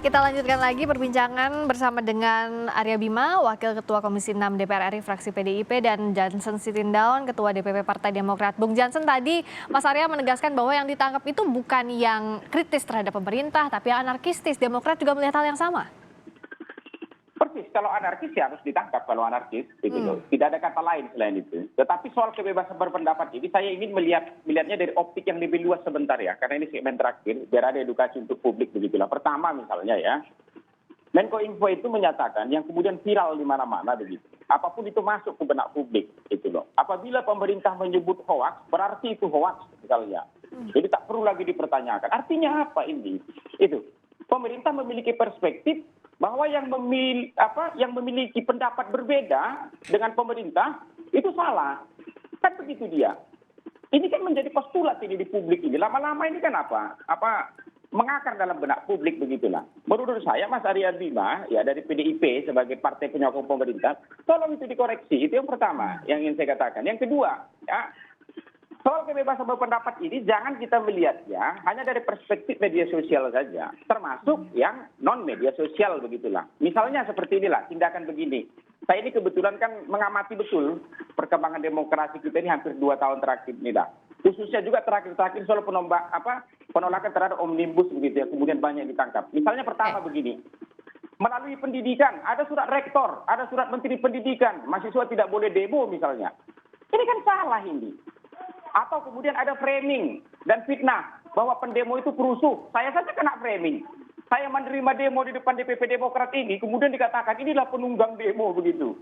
Kita lanjutkan lagi perbincangan bersama dengan Arya Bima, Wakil Ketua Komisi 6 DPR RI fraksi PDIP, dan Johnson Sitindaun, Ketua DPP Partai Demokrat. Bung Johnson, tadi Mas Arya menegaskan bahwa yang ditangkap itu bukan yang kritis terhadap pemerintah, tapi yang anarkistis. Demokrat juga melihat hal yang sama? Persis, kalau anarkis ya harus ditangkap kalau anarkis, gitu loh. Tidak ada kata lain selain itu. Tetapi soal kebebasan berpendapat ini, saya ingin melihatnya dari optik yang lebih luas sebentar ya, karena ini segmen terakhir, biar ada edukasi untuk publik begitulah. Pertama misalnya ya, Menkominfo itu menyatakan yang kemudian viral di mana-mana begitu. Apapun itu masuk ke benak publik, gitu loh. Apabila pemerintah menyebut hoax, berarti itu hoax misalnya. Jadi tak perlu lagi dipertanyakan. Artinya apa ini? Itu. Pemerintah memiliki perspektif bahwa yang memiliki pendapat berbeda dengan pemerintah itu salah. Kan begitu dia. Ini kan menjadi postulat ini di publik ini. Lama-lama ini kan mengakar dalam benak publik begitulah. Menurut saya Mas Arya Bima ya dari PDIP sebagai partai penyokong pemerintah, tolong itu dikoreksi. Itu yang pertama yang ingin saya katakan. Yang kedua, ya, soal kebebasan berpendapat ini jangan kita melihatnya hanya dari perspektif media sosial saja, termasuk yang non media sosial begitulah. Misalnya seperti inilah tindakan begini. Saya ini kebetulan kan mengamati betul perkembangan demokrasi kita ini hampir 2 tahun terakhir ini dah. Khususnya juga terakhir soal penolakan terhadap omnibus begitu ya, kemudian banyak ditangkap. Misalnya pertama begini. Melalui pendidikan, ada surat rektor, ada surat menteri pendidikan, mahasiswa tidak boleh demo misalnya. Ini kan salah ini. Atau kemudian ada framing dan fitnah bahwa pendemo itu perusuh. Saya saja kena framing. Saya menerima demo di depan DPP Demokrat ini, kemudian dikatakan inilah penunggang demo begitu.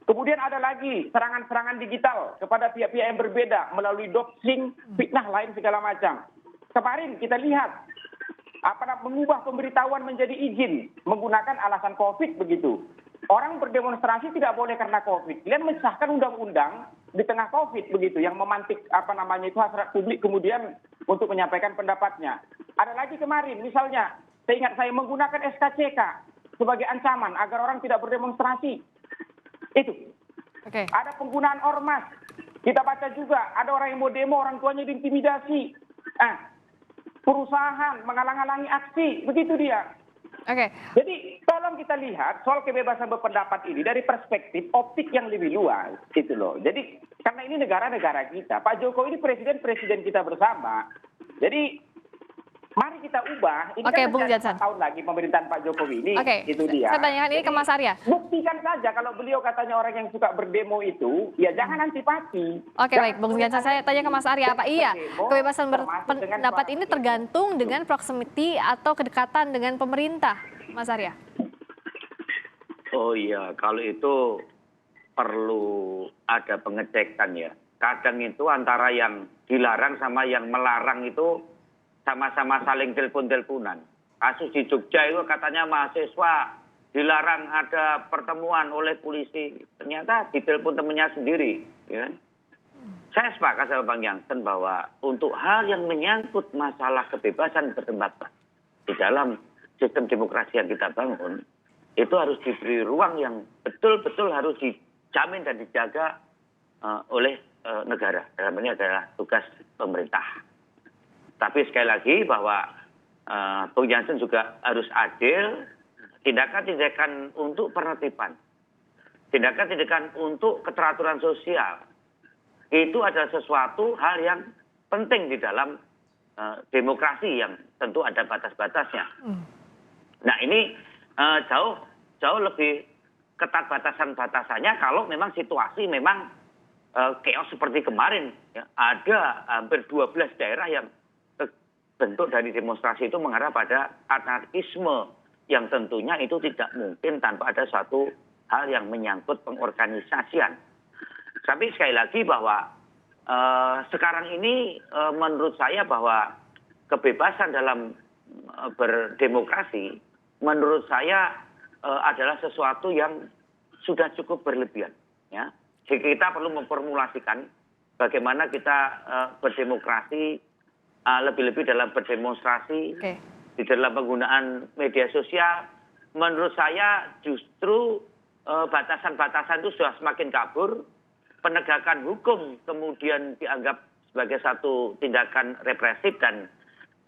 Kemudian ada lagi serangan-serangan digital kepada pihak-pihak yang berbeda melalui doxing, fitnah lain segala macam. Kemarin kita lihat mengubah pemberitahuan menjadi izin menggunakan alasan COVID begitu. Orang berdemonstrasi tidak boleh karena COVID. Kalian mensahkan undang-undang di tengah COVID begitu yang memantik itu hasrat publik kemudian untuk menyampaikan pendapatnya. Ada lagi kemarin misalnya, saya ingat saya menggunakan SKCK sebagai ancaman agar orang tidak berdemonstrasi. Itu. Okay. Ada penggunaan ormas. Kita baca juga ada orang yang mau demo, orang tuanya diintimidasi. Perusahaan menghalang-halangi aksi, begitu dia. Oke. Jadi tolong kita lihat soal kebebasan berpendapat ini dari perspektif optik yang lebih luas, gitu loh. Jadi karena ini negara-negara kita, Pak Jokowi ini presiden kita bersama. Jadi mari kita ubah. Ini kan Bung masih ada Johnson. 4 tahun lagi pemerintahan Pak Jokowi ini. Itu dia. Saya tanyakan ini ke Mas Arya. Buktikan saja kalau beliau katanya orang yang suka berdemo itu, ya jangan antipati. Baik, Bung Johnson, saya tanya ke Mas Arya, apa iya kebebasan berpendapat ini tergantung dengan proximity atau kedekatan dengan pemerintah, Mas Arya? Oh iya, kalau itu perlu ada pengecekan ya. Kadang itu antara yang dilarang sama yang melarang itu sama-sama saling telepon-teleponan. Kasus di Jogja itu katanya mahasiswa dilarang ada pertemuan oleh polisi. Ternyata ditelepon temannya sendiri. Ya. Saya sepakat sama Bang Jansen bahwa untuk hal yang menyangkut masalah kebebasan berpendapat di dalam sistem demokrasi yang kita bangun, itu harus diberi ruang yang betul-betul harus dijamin dan dijaga oleh negara. Dalam ini adalah tugas pemerintah. Tapi sekali lagi bahwa Bung Jansen juga harus adil, tindakan-tindakan untuk penertiban, tindakan-tindakan untuk keteraturan sosial, itu adalah sesuatu hal yang penting di dalam demokrasi yang tentu ada batas-batasnya. Nah ini jauh lebih ketat batasan-batasannya kalau memang situasi memang chaos seperti kemarin. Ya. Ada hampir 12 daerah yang bentuk dari demonstrasi itu mengarah pada anarkisme yang tentunya itu tidak mungkin tanpa ada suatu hal yang menyangkut pengorganisasian. Tapi sekali lagi bahwa sekarang ini menurut saya bahwa kebebasan dalam berdemokrasi menurut saya adalah sesuatu yang sudah cukup berlebihan. Ya. Jadi kita perlu memformulasikan bagaimana kita berdemokrasi lebih-lebih dalam berdemonstrasi, di dalam penggunaan media sosial. Menurut saya justru batasan-batasan itu sudah semakin kabur. Penegakan hukum kemudian dianggap sebagai satu tindakan represif dan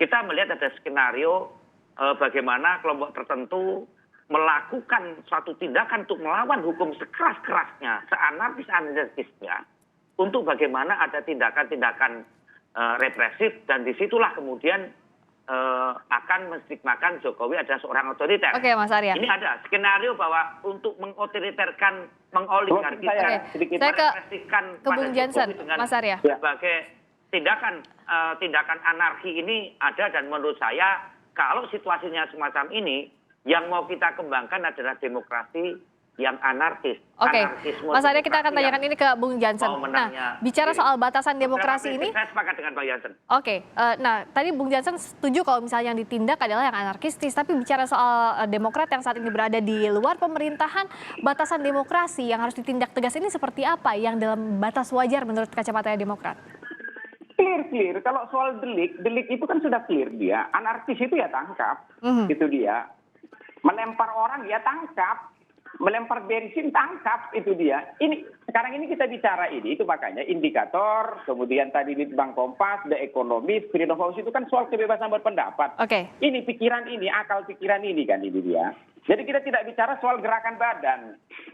kita melihat ada skenario bagaimana kelompok tertentu melakukan suatu tindakan untuk melawan hukum sekeras-kerasnya, seanarkis-anarkisnya, untuk bagaimana ada tindakan-tindakan represif, dan disitulah kemudian akan menstigmakan Jokowi adalah seorang otoriter. Oke, Mas Arya. Ini ada skenario bahwa untuk mengotoriterkan, mengoligarkikan, Saya merepresifkan ke Bung Jansen, dengan Mas Arya. berbagai tindakan anarki ini ada, dan menurut saya kalau situasinya semacam ini, yang mau kita kembangkan adalah demokrasi yang anarkis. Oke, Anarkisme Mas Arya, kita akan demokrasi tanyakan ini ke Bung Jansen. mau menangnya. Nah, bicara soal batasan demokrasi ini, Saya sepakat dengan Bang Jansen. oke, nah tadi Bung Jansen setuju kalau misalnya yang ditindak adalah yang anarkistis, tapi bicara soal Demokrat yang saat ini berada di luar pemerintahan, batasan demokrasi yang harus ditindak tegas ini seperti apa yang dalam batas wajar menurut kacamata Demokrat? Clear. Kalau soal delik itu kan sudah clear dia. Anarkis itu ya tangkap, itu dia. Melempar orang ya tangkap. Melempar bensin tangkap, itu dia. Ini sekarang ini kita bicara ini, itu makanya indikator, kemudian tadi di Bank Kompas, The Economist, Freedom House itu kan soal kebebasan berpendapat. Oke. Ini pikiran ini, akal pikiran ini kan ini dia. Jadi kita tidak bicara soal gerakan badan,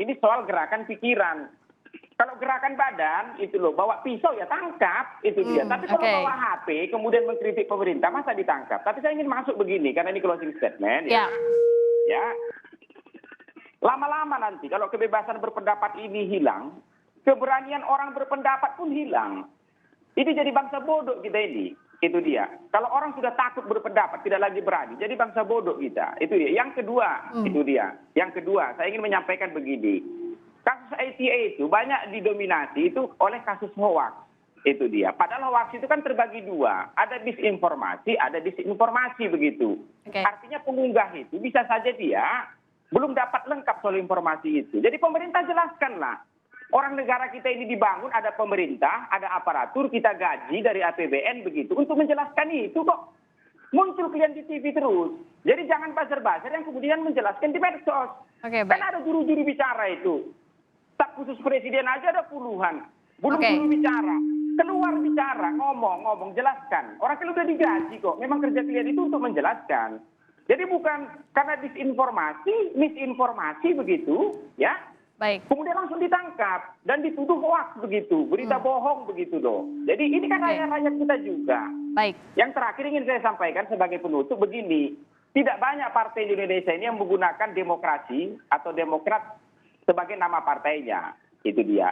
ini soal gerakan pikiran. Kalau gerakan badan itu loh, bawa pisau ya tangkap, itu dia. Tapi kalau bawa HP kemudian mengkritik pemerintah, masa ditangkap? Tapi saya ingin masuk begini, karena ini closing statement. Ya. Ya. Lama-lama nanti kalau kebebasan berpendapat ini hilang, keberanian orang berpendapat pun hilang. Ini jadi bangsa bodoh kita ini. Itu dia. Kalau orang sudah takut berpendapat, tidak lagi berani, jadi bangsa bodoh kita. Itu dia. Yang kedua, itu dia. Yang kedua, saya ingin menyampaikan begini. Kasus ITA itu banyak didominasi itu oleh kasus hoax. Itu dia. Padahal hoax itu kan terbagi dua. Ada disinformasi, ada disinformasi begitu. Artinya pengunggah itu bisa saja dia belum dapat lengkap soal informasi itu. Jadi pemerintah jelaskanlah. Orang negara kita ini dibangun, ada pemerintah, ada aparatur, kita gaji dari APBN begitu. Untuk menjelaskan itu kok muncul klien di TV terus. Jadi jangan buzzer-buzzer yang kemudian menjelaskan di medsos. Kan ada juru-juru bicara itu. Staf khusus presiden aja ada puluhan. Belum juru bicara. Keluar bicara, ngomong, jelaskan. Orang kan udah digaji kok. Memang kerja klien itu untuk menjelaskan. Jadi bukan karena disinformasi, misinformasi begitu, ya. Baik. Kemudian langsung ditangkap dan dituduh hoax begitu, berita bohong begitu loh. Jadi ini kan rakyat kita juga. Baik. Yang terakhir ingin saya sampaikan sebagai penutup begini, tidak banyak partai di Indonesia ini yang menggunakan demokrasi atau Demokrat sebagai nama partainya. Itu dia.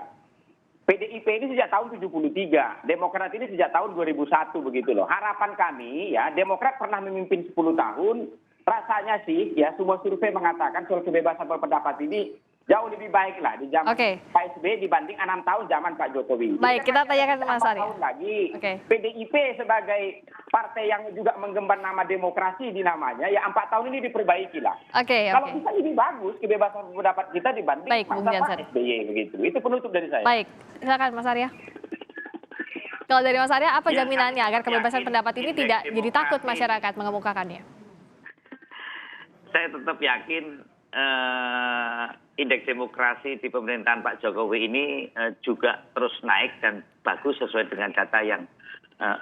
PDIP ini sejak tahun 73, Demokrat ini sejak tahun 2001 begitu loh. Harapan kami ya, Demokrat pernah memimpin 10 tahun, rasanya sih ya semua survei mengatakan soal kebebasan berpendapat ini jauh lebih baik lah di zaman Pak SBY dibanding 6 tahun zaman Pak Jokowi. Baik, kita tanyakan ke Mas Arya. 4 tahun lagi, PDIP sebagai partai yang juga menggemban nama demokrasi di namanya, ya 4 tahun ini diperbaiki lah. Kalau bisa lebih bagus kebebasan pendapat kita dibanding masa Pak SBY begitu. Itu penutup dari saya. Baik, silakan Mas Arya. Kalau dari Mas Arya, apa jaminannya agar kebebasan pendapat ini tidak jadi takut masyarakat mengemukakannya? Saya tetap yakin indeks demokrasi di pemerintahan Pak Jokowi ini juga terus naik dan bagus sesuai dengan data yang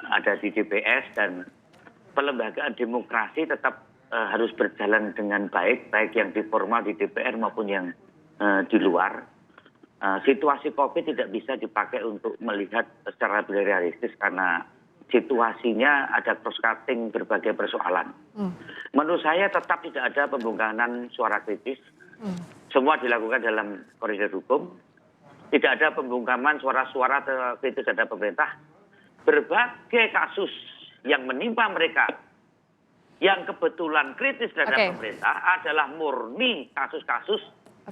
ada di DPS, dan pelembagaan demokrasi tetap harus berjalan dengan baik, baik yang di formal di DPR maupun yang di luar. Situasi COVID tidak bisa dipakai untuk melihat secara realistis karena situasinya ada cross-cutting berbagai persoalan. Menurut saya tetap tidak ada pembungkaman suara kritis. Semua dilakukan dalam koridor hukum. Tidak ada pembungkaman suara-suara kritis terhadap pemerintah. Berbagai kasus yang menimpa mereka yang kebetulan kritis terhadap pemerintah adalah murni kasus-kasus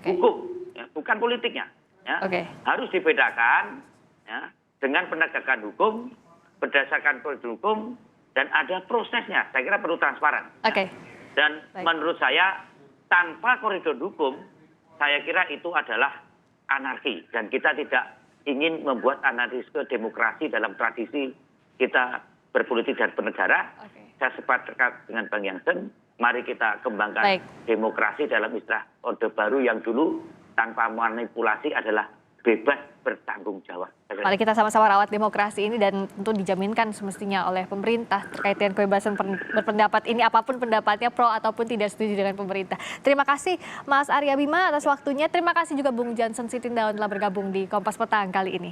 hukum, ya, bukan politiknya. Ya. Harus dibedakan ya, dengan penegakan hukum berdasarkan koridor hukum dan ada prosesnya. Saya kira perlu transparan. Dan menurut saya tanpa koridor hukum, saya kira itu adalah anarki. Dan kita tidak ingin membuat anarkisme demokrasi dalam tradisi kita berpolitik dan bernegara. Saya sepakat dengan Bang Jansen, mari kita kembangkan demokrasi dalam istilah orde baru yang dulu tanpa manipulasi adalah bebas bertanggung jawab. Mari kita sama-sama rawat demokrasi ini dan tentu dijaminkan semestinya oleh pemerintah terkait dengan kebebasan berpendapat ini, apapun pendapatnya, pro ataupun tidak setuju dengan pemerintah. Terima kasih Mas Arya Bima atas waktunya. Terima kasih juga Bung Jansen Sitindaun telah bergabung di Kompas Petang kali ini.